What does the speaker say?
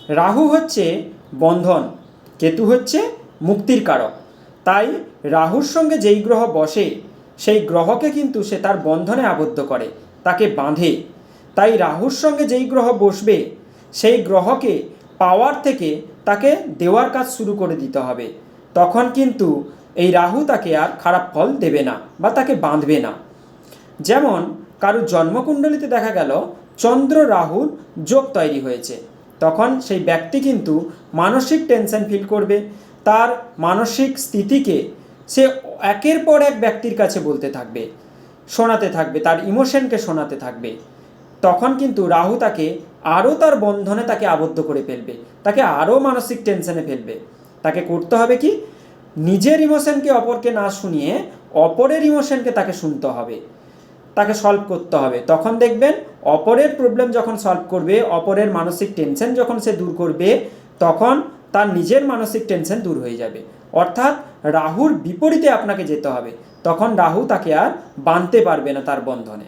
রাহু হচ্ছে বন্ধন, কেতু হচ্ছে মুক্তির কারক। তাই রাহুর সঙ্গে যেই গ্রহ বসে সেই গ্রহকে কিন্তু সে তার বন্ধনে আবদ্ধ করে, তাকে বাঁধে। তাই রাহুর সঙ্গে যেই গ্রহ বসবে সেই গ্রহকে পাওয়ার থেকে তাকে দেওয়ার কাজ শুরু করে দিতে হবে। তখন কিন্তু এই রাহু তাকে আর খারাপ ফল দেবে না বা তাকে বাঁধবে না। যেমন কারুর জন্মকুণ্ডলিতে দেখা গেল চন্দ্র রাহুর যোগ তৈরি হয়েছে, তখন সেই ব্যক্তি কিন্তু মানসিক টেনশন ফিল করবে। তার মানসিক স্থিতিকে সে একের পর এক ব্যক্তির কাছে বলতে থাকবে, শোনাতে থাকবে, তার ইমোশনকে শোনাতে থাকবে। তখন কিন্তু রাহু তাকে আরও তার বন্ধনে তাকে আবদ্ধ করে ফেলবে, তাকে আরও মানসিক টেনশনে ফেলবে। তাকে করতে হবে কি, নিজের ইমোশনকে অপরকে না শুনিয়ে অপরের ইমোশনকে তাকে শুনতে হবে, তাকে সলভ করতে হবে। তখন দেখবেন অপরের প্রবলেম যখন সলভ করবে, অপরের মানসিক টেনশন যখন সে দূর করবে, তখন তার নিজের মানসিক টেনশন দূর হয়ে যাবে। অর্থাৎ রাহুর বিপরীতে আপনাকে যেতে হবে, তখন রাহু তাকে আর বাঁধতে পারবে না তার বন্ধনে।